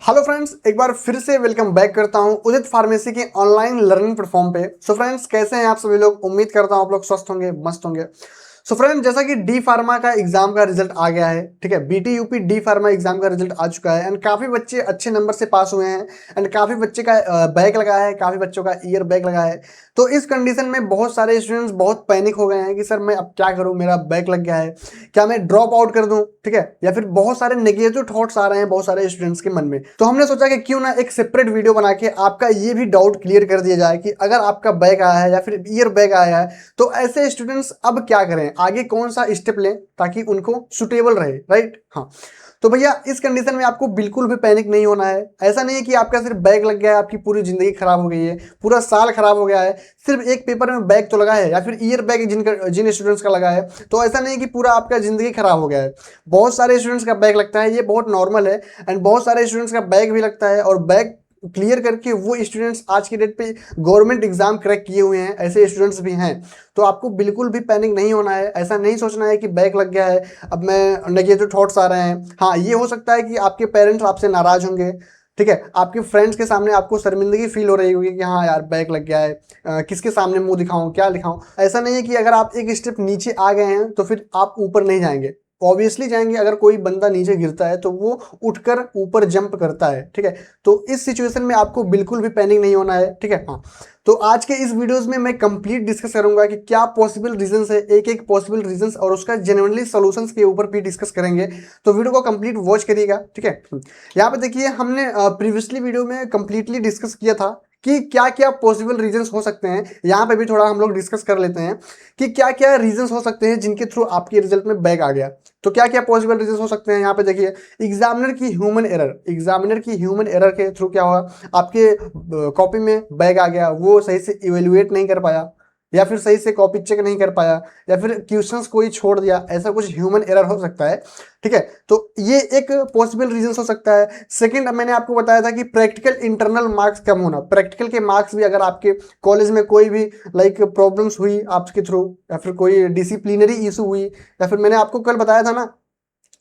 Hello friends, एक बार फिर से वेलकम बैक करता हूं उदित फार्मेसी के ऑनलाइन लर्निंग प्लेटफॉर्म पे। सो फ्रेंड्स, कैसे हैं आप सभी लोग? उम्मीद करता हूं आप लोग स्वस्थ होंगे, मस्त होंगे। सो फ्रेंड्स, जैसा कि डी फार्मा का एग्जाम का रिजल्ट आ गया है, ठीक है, BT UP D pharma exam का रिजल्ट आ चुका है एंड काफी बच्चे अच्छे नंबर से पास हुए हैं एंड काफी बच्चे का बैक लगा है, काफी बच्चों का ईयर बैक लगा है। तो इस कंडीशन में बहुत सारे स्टूडेंट्स बहुत पैनिक हो गए हैं कि सर मैं अब क्या करूं, मेरा बैक लग गया है, क्या मैं ड्रॉप आउट कर दूं, ठीक है, या फिर बहुत सारे नेगेटिव थॉट्स आ रहे हैं बहुत सारे स्टूडेंट्स के मन में। तो हमने सोचा कि क्यों ना एक सेपरेट वीडियो बना के आपका ये भी डाउट क्लियर कर दिया जाए कि अगर आपका बैक आया है या फिर ईयर बैक आया है तो ऐसे स्टूडेंट्स अब क्या करें, आगे कौन सा स्टेप लें ताकि उनको सुटेबल रहे, राइट? हाँ, तो भैया इस कंडीशन में आपको बिल्कुल भी पैनिक नहीं होना है। ऐसा नहीं है कि आपका सिर्फ बैक लग गया है, आपकी पूरी जिंदगी खराब हो गई है, पूरा साल खराब हो गया है। सिर्फ एक पेपर में बैक तो लगा है या फिर ईयर बैक जिन स्टूडेंट्स का लगा है, तो ऐसा नहीं है कि पूरा आपका जिंदगी खराब हो गया है। बहुत सारे स्टूडेंट्स का बैक लगता है, ये बहुत नॉर्मल है एंड बहुत सारे स्टूडेंट्स का बैक भी लगता है और बैक क्लियर करके वो स्टूडेंट्स आज की डेट पे गवर्नमेंट एग्जाम क्रैक किए हुए हैं, ऐसे स्टूडेंट्स भी हैं। तो आपको बिल्कुल भी पैनिक नहीं होना है, ऐसा नहीं सोचना है कि बैक लग गया है अब मैं नेगेटिव थॉट्स आ रहे हैं। हाँ, ये हो सकता है कि आपके पेरेंट्स आपसे नाराज होंगे, ठीक है, आपके फ्रेंड्स के सामने आपको शर्मिंदगी फील हो रही होगी कि हाँ यार बैक लग गया है, किसके सामने मुंह दिखाऊं, क्या दिखाऊं। ऐसा नहीं है कि अगर आप एक स्टेप नीचे आ गए हैं तो फिर आप ऊपर नहीं जाएंगे, ऑब्वियसली जाएंगे। अगर कोई बंदा नीचे गिरता है तो वो उठकर ऊपर जंप करता है, ठीक है। तो इस सिचुएशन में आपको बिल्कुल भी पैनिक नहीं होना है, ठीक है। हाँ, तो आज के इस वीडियोस में मैं कंप्लीट डिस्कस करूंगा कि क्या पॉसिबल रीजंस है, एक एक पॉसिबल रीजंस और उसका जेन्युइनली सॉल्यूशंस के ऊपर भी डिस्कस करेंगे। तो वीडियो को कंप्लीट वॉच करिएगा, ठीक है। यहाँ पे देखिए, हमने प्रीवियसली वीडियो में कंप्लीटली डिस्कस किया था कि क्या क्या पॉसिबल रीजंस हो सकते हैं। यहाँ पे भी थोड़ा हम लोग डिस्कस कर लेते हैं कि क्या क्या रीजंस हो सकते हैं जिनके थ्रू आपके रिजल्ट में बैक आ गया। तो क्या क्या पॉसिबल रीजंस हो सकते हैं, यहाँ पे देखिए। एग्जामिनर की ह्यूमन एरर के थ्रू क्या हुआ, आपके कॉपी में बैग आ गया, वो सही से इवेल्युएट नहीं कर पाया या फिर सही से कॉपी चेक नहीं कर पाया या फिर क्वेश्चंस कोई छोड़ दिया, ऐसा कुछ ह्यूमन एरर हो सकता है, ठीक है। तो ये एक पॉसिबल रीजन हो सकता है। सेकंड, मैंने आपको बताया था कि प्रैक्टिकल इंटरनल मार्क्स कम होना। प्रैक्टिकल के मार्क्स भी अगर आपके कॉलेज में कोई भी प्रॉब्लम्स हुई आपके थ्रू या फिर कोई डिसिप्लिनरी इशू हुई या फिर मैंने आपको कल बताया था ना,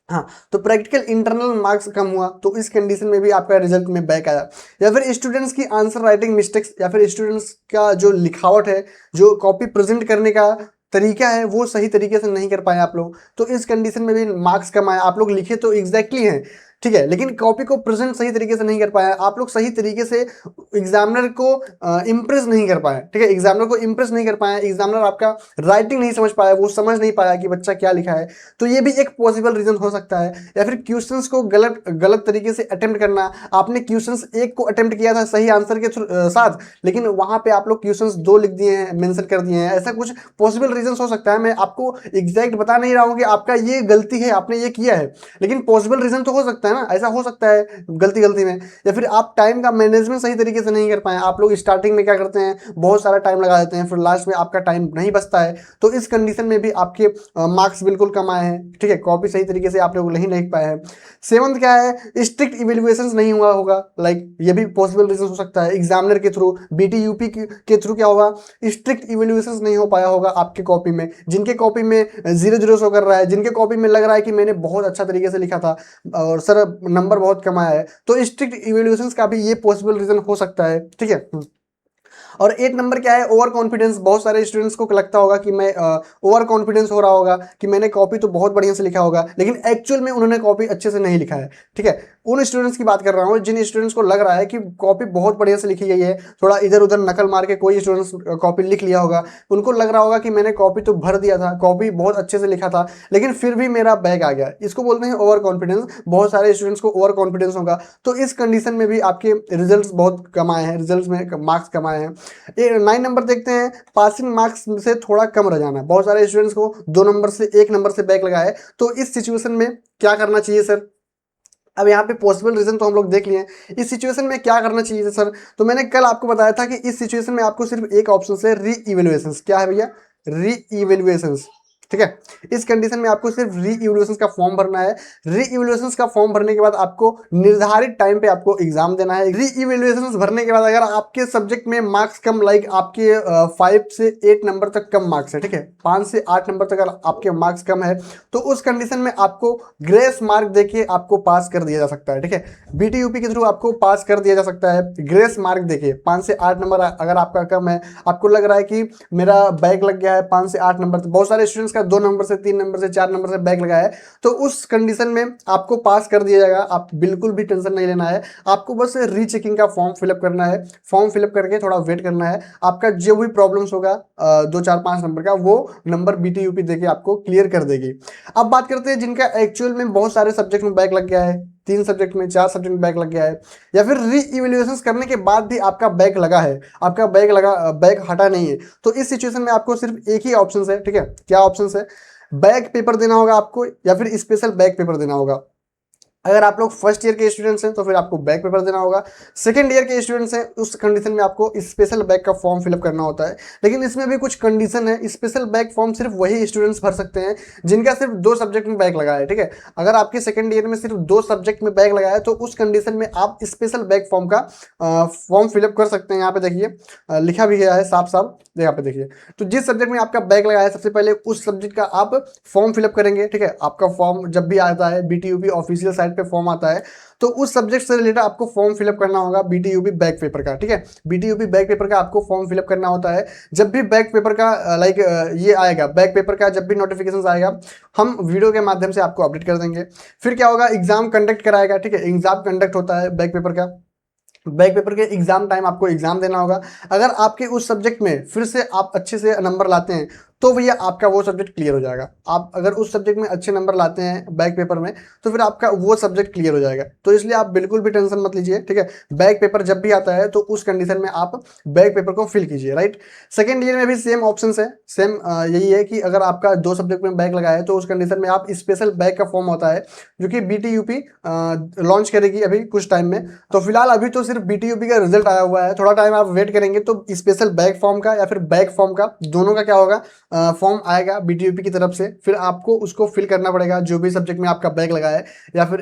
हाँ, तो प्रैक्टिकल इंटरनल मार्क्स कम हुआ तो इस कंडीशन में भी आपका रिजल्ट में बैक आया। या फिर स्टूडेंट्स की आंसर राइटिंग मिस्टेक्स या फिर स्टूडेंट्स का जो लिखावट है, जो कॉपी प्रेजेंट करने का तरीका है, वो सही तरीके से नहीं कर पाए आप लोग, तो इस कंडीशन में भी मार्क्स कम आए। आप लोग लिखे तो एग्जैक्टली हैं, ठीक है, लेकिन कॉपी को प्रेजेंट सही तरीके से नहीं कर पाया आप लोग, सही तरीके से एग्जामिनर को इम्प्रेस नहीं कर पाए, ठीक है, एग्जामिनर को इम्प्रेस नहीं कर पाया, एग्जामिनर आपका राइटिंग नहीं समझ पाया, वो समझ नहीं पाया कि बच्चा क्या लिखा है। तो ये भी एक पॉसिबल रीजन हो सकता है। या फिर क्वेश्चंस को गलत गलत तरीके से अटेम्प्ट करना। आपने क्वेश्चंस एक को अटेम्प्ट किया था सही आंसर के साथ, लेकिन वहां पे आप लोग क्वेश्चंस दो लिख दिए हैं, मेंशन कर दिए हैं, ऐसा कुछ पॉसिबल रीजन हो सकता है। मैं आपको एग्जैक्ट बता नहीं रहा हूँ कि आपका ये गलती है, आपने ये किया है, लेकिन पॉसिबल रीजन तो हो सकता है ना, ऐसा हो सकता है गलती गलती में। या फिर आप टाइम का मैनेजमेंट सही तरीके से नहीं कर पाए। आप लोग स्टार्टिंग में क्या करते हैं, बहुत सारा टाइम लगा देते हैं, फिर लास्ट में आपका टाइम नहीं बचता है, तो इस कंडीशन में भी आपके मार्क्स बिल्कुल कम आए हैं, ठीक है, कॉपी सही तरीके से आप लोग नहीं लिख पाए हैं। सेवंथ क्या है, स्ट्रिक्ट इवेल्युएशन नहीं हुआ होगा, ये भी पॉसिबल रीजन हो सकता है। एग्जामिनर के थ्रू, बीटी यूपी के थ्रू क्या होगा, स्ट्रिक्ट इवेल्युएशन नहीं हो पाया होगा आपके कॉपी में। जिनके कॉपी में 0 0 शो कर रहा है, जिनके कॉपी में लग रहा है कि मैंने बहुत अच्छा तरीके से लिखा था और सर नंबर बहुत कम आया है, तो स्ट्रिक्ट इवेल्युएशन का भी ये पॉसिबल रीजन हो सकता है, ठीक है। और 8 नंबर क्या है, ओवर कॉन्फिडेंस। बहुत सारे स्टूडेंट्स को लगता होगा कि मैं ओवर कॉन्फिडेंस हो रहा होगा कि मैंने कॉपी तो बहुत बढ़िया से लिखा होगा, लेकिन एक्चुअल में उन्होंने कॉपी अच्छे से नहीं लिखा है, ठीक है। उन स्टूडेंट्स की बात कर रहा हूँ जिन स्टूडेंट्स को लग रहा है कि कॉपी बहुत बढ़िया से लिखी गई है, थोड़ा इधर उधर नकल मार के कोई स्टूडेंट्स कॉपी लिख लिया होगा, उनको लग रहा होगा कि मैंने कॉपी तो भर दिया था, कॉपी बहुत अच्छे से लिखा था, लेकिन फिर भी मेरा बैक आ गया। इसको बोलते हैं ओवर कॉन्फिडेंस। बहुत सारे स्टूडेंट्स को ओवर कॉन्फिडेंस होगा, तो इस कंडीशन में भी आपके रिजल्ट्स बहुत कम आए हैं, रिजल्ट्स में मार्क्स कम आए हैं। 9 नंबर देखते हैं, पासिंग मार्क्स से थोड़ा कम रह जाना। बहुत सारे स्टूडेंट्स को 2 नंबर से 1 नंबर से बैक लगा है, तो इस सिचुएशन में क्या करना चाहिए सर? अब यहाँ पे पॉसिबल रीजन तो हम लोग देख लिए हैं, इस सिचुएशन में क्या करना चाहिए सर? तो मैंने कल आपको बताया था कि इस सिचुएशन में आपको सिर्फ एक ऑप्शन है, री इवेल्युएशन। क्या है भैया? री इवेल्युएशन, ठीक है। इस कंडीशन में आपको सिर्फ री इवैल्यूएशन का फॉर्म भरना है। री इवैल्यूएशन का फॉर्म भरने के बाद आपको निर्धारित टाइम पे आपको एग्जाम देना है। री इवैल्यूएशन भरने के बाद अगर आपके सब्जेक्ट में मार्क्स कम, लाइक आपके 5 से 8 नंबर तक कम मार्क्स है, ठीक है, 5 से 8 नंबर तक अगर आपके मार्क्स कम है तो उस कंडीशन में आपको ग्रेस मार्क देके आपको पास कर दिया जा सकता है। ठीक है, बीटीयूपी के थ्रू आपको पास कर दिया जा सकता है ग्रेस मार्क देके। 5 से 8 नंबर अगर आपका कम है, आपको लग रहा है कि मेरा बैक लग गया है 5 से 8 नंबर, तो बहुत सारे स्टूडेंट्स का 2 नंबर से 3 नंबर से 4 नंबर से बैक लगा है, तो उस कंडीशन में आपको पास कर दिया जाएगा। आप बिल्कुल भी टेंशन नहीं लेना है, आपको बस रीचेकिंग का फॉर्म फिलअप करना है। फॉर्म फिलअप करके थोड़ा वेट करना है, आपका जो भी प्रॉब्लम्स होगा 2 4 5 नंबर का, वो नंबर बीटीयूपी देके आपको क्लियर कर देगी। अब बात करते हैं जिनका एक्चुअल में बहुत सारे सब्जेक्ट में बैक लग गया है, 3 सब्जेक्ट में 4 सब्जेक्ट में बैक लग गया है, या फिर री इवैल्यूएशन करने के बाद भी आपका बैक लगा है, आपका बैक हटा नहीं है, तो इस सिचुएशन में आपको सिर्फ एक ही ऑप्शन है। ठीक है, क्या ऑप्शन है? बैक पेपर देना होगा आपको या फिर स्पेशल बैक पेपर देना होगा। अगर आप लोग फर्स्ट ईयर के स्टूडेंट्स हैं तो फिर आपको बैक पेपर देना होगा। सेकंड ईयर के स्टूडेंट्स हैं उस कंडीशन में आपको स्पेशल बैक का फॉर्म फिलअप करना होता है। लेकिन इसमें भी कुछ कंडीशन है, स्पेशल बैक फॉर्म सिर्फ वही स्टूडेंट्स भर सकते हैं जिनका सिर्फ 2 सब्जेक्ट में बैक लगा है। ठीक है, अगर आपके सेकंड ईयर में सिर्फ 2 सब्जेक्ट में बैक लगा है तो उस कंडीशन में आप स्पेशल बैक फॉर्म का फॉर्म फिलअप कर सकते हैं। यहाँ पे देखिए लिखा भी गया है साफ साफ, यहाँ पे देखिए। तो जिस सब्जेक्ट में आपका बैक लगा है सबसे पहले उस सब्जेक्ट का आप फॉर्म फिलअप करेंगे। ठीक है, आपका फॉर्म जब भी आता है बीटीयूपी ऑफिशियल साइट पे फॉर्म आता है तो उस सब्जेक्ट से रिलेटेड आपको फॉर्म फिलअप करना होगा बीटीयूपी बैक पेपर का। ठीक है, बीटीयूपी बैक पेपर का आपको फॉर्म फिलअप करना होता है। जब भी बैक पेपर का ये आएगा, बैक पेपर का जब भी नोटिफिकेशन आएगा हम वीडियो के माध्यम से आपको अपडेट कर देंगे। फिर क्या होगा, एग्जाम कंडक्ट कराएगा। ठीक है, एग्जाम कंडक्ट होता है बैक पेपर का। बैक पेपर के एग्जाम टाइम आपको एग्जाम देना होगा। अगर आपके उस सब्जेक्ट में फिर से आप अच्छे से नंबर लाते हैं तो भैया आपका वो सब्जेक्ट क्लियर हो जाएगा। आप अगर उस सब्जेक्ट में अच्छे नंबर लाते हैं बैक पेपर में तो फिर आपका वो सब्जेक्ट क्लियर हो जाएगा। तो इसलिए आप बिल्कुल भी टेंशन मत लीजिए। ठीक है, बैक पेपर जब भी आता है तो उस कंडीशन में आप बैक पेपर को फिल कीजिए। राइट, सेकेंड ईयर में भी सेम ऑप्शन है, सेम यही है कि अगर आपका 2 सब्जेक्ट में बैक लगा है तो उस कंडीशन में आप स्पेशल बैक का फॉर्म होता है जो कि बीटीयूपी लॉन्च करेगी अभी कुछ टाइम में। तो फिलहाल अभी तो सिर्फ बीटीयूपी का रिजल्ट आया हुआ है, थोड़ा टाइम आप वेट करेंगे तो स्पेशल बैक फॉर्म का या फिर बैक फॉर्म का दोनों का क्या होगा, फॉर्म आएगा बीटीयूपी की तरफ से। फिर आपको उसको फिल करना पड़ेगा जो भी सब्जेक्ट में आपका बैक लगा है, या फिर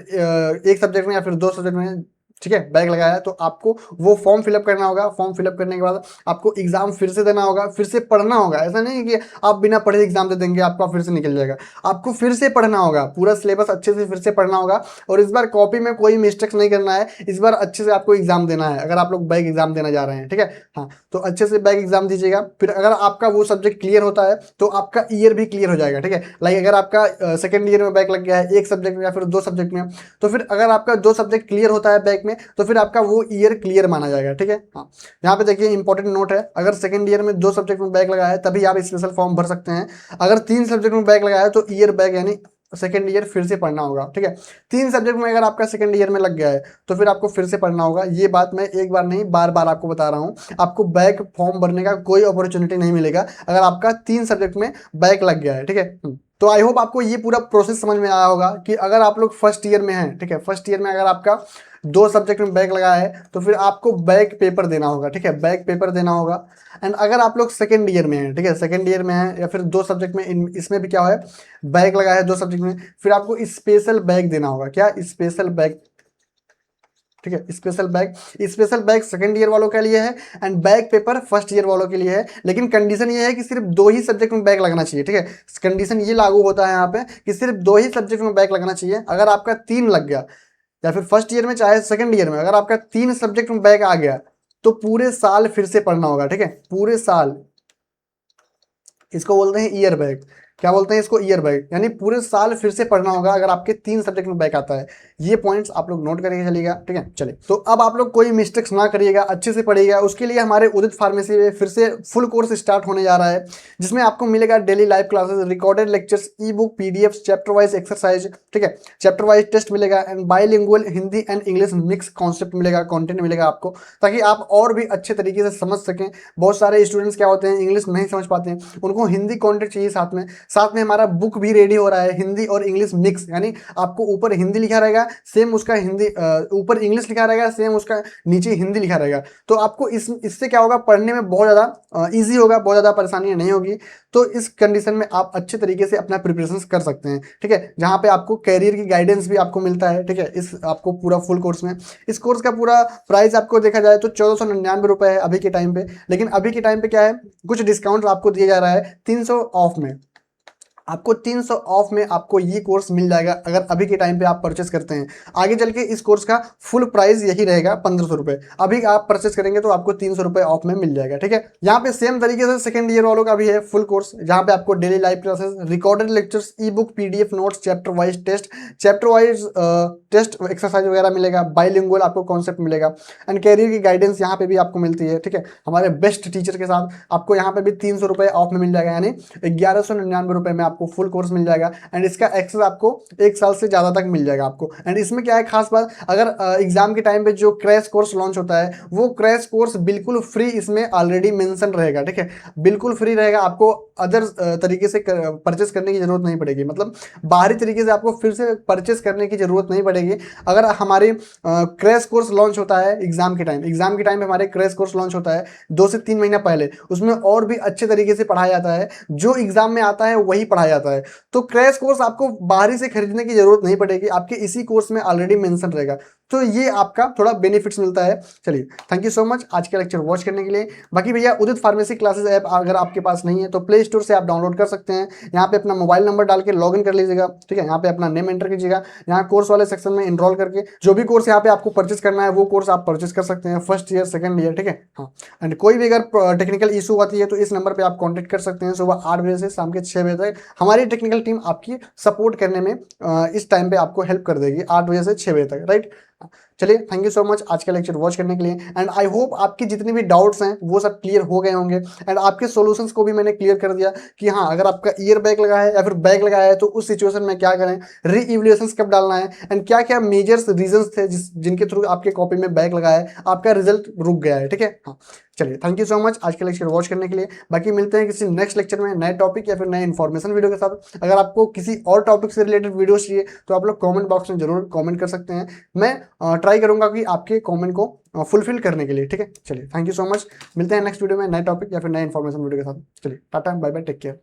एक सब्जेक्ट में या फिर 2 सब्जेक्ट में, ठीक है, बैक लगाया तो आपको वो फॉर्म फिलअप करना होगा। फॉर्म फिलअप करने के बाद आपको एग्जाम फिर से देना होगा, फिर से पढ़ना होगा। ऐसा नहीं है कि आप बिना पढ़े एग्जाम दे देंगे आपका फिर से निकल जाएगा, आपको फिर से पढ़ना होगा, पूरा सिलेबस अच्छे से फिर से पढ़ना होगा। और इस बार कॉपी में कोई मिस्टेक्स नहीं करना है, इस बार अच्छे से आपको एग्जाम देना है अगर आप लोग बैक एग्जाम देना जा रहे हैं। ठीक है, हाँ, तो अच्छे से बैक एग्जाम दीजिएगा। फिर अगर आपका वो सब्जेक्ट क्लियर होता है तो आपका ईयर भी क्लियर हो जाएगा। ठीक है, लाइक अगर आपका सेकेंड ईयर में बैक लग गया है एक सब्जेक्ट में या फिर 2 सब्जेक्ट में, तो फिर अगर आपका 2 सब्जेक्ट क्लियर होता है बैक में तो फिर आपका वो ईयर क्लियर माना जाएगा। ठीक है, हाँ, यहाँ पे देखिए इंपॉर्टेंट नोट है, अगर सेकंड ईयर में 2 सब्जेक्ट में बैक लगा है तभी आप स्पेशल फॉर्म भर सकते हैं। अगर 3 सब्जेक्ट में बैक लगा है तो ईयर बैक यानी सेकंड ईयर फिर से पढ़ना होगा। ठीक है, 3 सब्जेक्ट में अगर आपका सेकंड ईयर में लग गया है तो फिर आपको फिर से पढ़ना होगा। ये बात मैं एक बार नहीं बार बार आपको बता रहा हूँ, आपको बैक फॉर्म भरने का कोई अपॉर्चुनिटी नहीं मिलेगा अगर आपका 3 सब्जेक्ट में बैक लग गया है। ठीक है, तो आई होप आपको ये पूरा प्रोसेस समझ में आया होगा कि अगर आप लोग फर्स्ट ईयर में हैं, ठीक है, फर्स्ट ईयर में अगर आपका 2 सब्जेक्ट में बैक लगा है तो फिर आपको बैक पेपर देना होगा। ठीक है, बैक पेपर देना होगा। एंड अगर आप लोग सेकेंड ईयर में हैं, ठीक है, सेकेंड ईयर में है या फिर 2 सब्जेक्ट में इसमें भी क्या है, बैक लगा है 2 सब्जेक्ट में, फिर आपको स्पेशल बैक देना होगा। क्या? Special back. ठीक है, स्पेशल बैक सेकंड ईयर वालों के लिए है and back paper first year वालों के लिए है। लेकिन कंडीशन ये है कि सिर्फ 2 ही सब्जेक्ट में बैक लगना चाहिए। ठीक है, कंडीशन ये लागू होता है यहाँ पे कि सिर्फ 2 ही सब्जेक्ट में बैक लगना चाहिए। अगर आपका 3 लग गया या फिर फर्स्ट ईयर में चाहे सेकंड ईयर में अगर आपका 3 सब्जेक्ट में बैक आ गया तो पूरे साल फिर से पढ़ना होगा। ठीक है, पूरे साल, इसको बोलते हैं ईयर बैक। क्या बोलते हैं इसको? ईयर बैक, यानी पूरे साल फिर से पढ़ना होगा अगर आपके 3 सब्जेक्ट में बैक आता है। ये पॉइंट्स आप लोग नोट करके चलिएगा। ठीक है, चलिए, तो अब आप लोग कोई मिस्टेक्स ना करिएगा, अच्छे से पढ़िएगा। उसके लिए हमारे उदित फार्मेसी में फिर से फुल कोर्स स्टार्ट होने जा रहा है जिसमें आपको मिलेगा daily live classes, recorded lectures, e book, PDF, chapter wise exercise, ठीक है, चैप्टर वाइज टेस्ट मिलेगा and bilingual Hindi and English mix concept मिलेगा, कंटेंट मिलेगा आपको, ताकि आप और भी अच्छे तरीके से समझ सकें। बहुत सारे स्टूडेंट्स क्या होते हैं इंग्लिश नहीं समझ पाते हैं, उनको हिंदी कॉन्टेंट चाहिए। साथ में हमारा बुक भी रेडी हो रहा है, हिंदी और इंग्लिश मिक्स, यानी आपको ऊपर हिंदी लिखा रहेगा रहेगा सेम उसका हिंदी ऊपर इंग्लिश लिखा रहेगा, सेम उसका नीचे हिंदी लिखा रहेगा। तो आपको इससे क्या होगा, पढ़ने में बहुत ज़्यादा ईजी होगा, बहुत ज़्यादा परेशानी नहीं होगी। तो इस कंडीशन में आप अच्छे तरीके से अपना प्रिपरेशन कर सकते हैं, ठीक है। जहाँ पे आपको कैरियर की गाइडेंस भी आपको मिलता है, ठीक है, इस आपको पूरा फुल कोर्स में। इस कोर्स का पूरा प्राइस आपको देखा जाए तो 1499 है अभी के टाइम पे। लेकिन अभी के टाइम पे क्या है, कुछ डिस्काउंट आपको दिया जा रहा है 300 ऑफ में। आपको 300 ऑफ में आपको ये कोर्स मिल जाएगा अगर अभी के टाइम पे आप परचेस करते हैं। आगे चल के इस कोर्स का फुल प्राइस यही रहेगा 1500 रुपये। अभी आप परचेस करेंगे तो आपको 300 रुपये ऑफ में मिल जाएगा, ठीक है। यहाँ पे सेम तरीके से सेकंड ईयर वालों का भी है फुल कोर्स, जहाँ पे आपको daily live classes, recorded lectures, e book, PDF notes, chapter wise test exercise वगैरह मिलेगा, बाइलिंगुअल आपको कॉन्सेप्ट मिलेगा, एंड कैरियर की गाइडेंस यहाँ पे भी आपको मिलती है, ठीक है। हमारे बेस्ट टीचर के साथ आपको यहाँ पे भी 300 रुपये ऑफ में मिल जाएगा, यानी 1199 रुपये में आपको फुल कोर्स मिल जाएगा। एंड इसका एक्सेस आपको 1 साल से ज़्यादा तक मिल जाएगा आपको। एंड इसमें क्या है खास बात, अगर एग्जाम के टाइम पे जो क्रैश कोर्स लॉन्च होता है वो क्रैश कोर्स बिल्कुल फ्री इसमें ऑलरेडी मेंशन रहेगा, ठीक है, बिल्कुल फ्री रहेगा। आपको अदर तरीके से परचेस करने की जरूरत नहीं पड़ेगी, मतलब बाहरी तरीके से आपको फिर से परचेस करने की जरूरत नहीं पड़ेगी। अगर हमारे क्रैश कोर्स लॉन्च होता है एग्जाम के टाइम पे हमारे क्रैश कोर्स लॉन्च होता है 2 से 3 महीना पहले, उसमें और भी अच्छे तरीके से पढ़ाया जाता है, जो एग्जाम में आता है वही पढ़ाया जाता है। तो क्रैश कोर्स आपको बाहरी से खरीदने की जरूरत नहीं पड़ेगी, आपके इसी कोर्स में ऑलरेडी मेंशन रहेगा। तो ये आपका थोड़ा बेनिफिट्स मिलता है। चलिए, थैंक यू सो मच आज का लेक्चर वॉच करने के लिए। बाकी भैया उदित फार्मेसी क्लासेस ऐप अगर आपके पास नहीं है तो प्ले स्टोर से आप डाउनलोड कर सकते हैं। यहाँ पे अपना मोबाइल नंबर डाल के लॉगिन कर लीजिएगा, ठीक है। यहाँ पे अपना नेम एंटर कीजिएगा, यहाँ कोर्स वाले सेक्शन में इनरोल करके जो भी कोर्स यहाँ पे आपको परचेस करना है वो कोर्स आप परचेस कर सकते हैं, फर्स्ट ईयर सेकंड ईयर, ठीक है। हाँ, एंड कोई भी अगर टेक्निकल इशू आती है तो इस नंबर पर आप कॉन्टेक्ट कर सकते हैं। सुबह 8 बजे से शाम के 6 बजे तक हमारी टेक्निकल टीम आपकी सपोर्ट करने में इस टाइम पे आपको हेल्प कर देगी, 8 बजे से 6 बजे तक, राइट। चलिए, थैंक यू सो मच आज का लेक्चर वॉच करने के लिए। एंड आई होप आपकी जितने भी डाउट्स हैं वो सब क्लियर हो गए होंगे, एंड आपके सॉल्यूशंस को भी मैंने क्लियर कर दिया कि हाँ, अगर आपका ईयर बैक लगा है या फिर बैक लगाया है तो उस सिचुएशन में क्या करें, री इवैल्यूएशंस कब डालना है, एंड क्या क्या मेजर्स रीजंस थे जिनके थ्रू आपके कॉपी में बैक लगा है, आपका रिजल्ट रुक गया है, ठीक है। हाँ, चलिए, थैंक यू सो मच आज का लेक्चर वॉच करने के लिए। बाकी मिलते हैं किसी नेक्स्ट लेक्चर में नए टॉपिक या फिर नए इन्फॉर्मेशन वीडियो के साथ। अगर आपको किसी और टॉपिक से रिलेटेड वीडियोस चाहिए तो आप लोग कमेंट बॉक्स में जरूर कमेंट कर सकते हैं, मैं ट्राई करूंगा कि आपके कमेंट को फुलफिल करने के लिए, ठीक है। चलिए, थैंक यू सो मच, मिलते हैं नेक्स्ट वीडियो में नए टॉपिक या फिर नए इन्फॉर्मेशन वीडियो के साथ। चलिए, tata, bye bye, take care.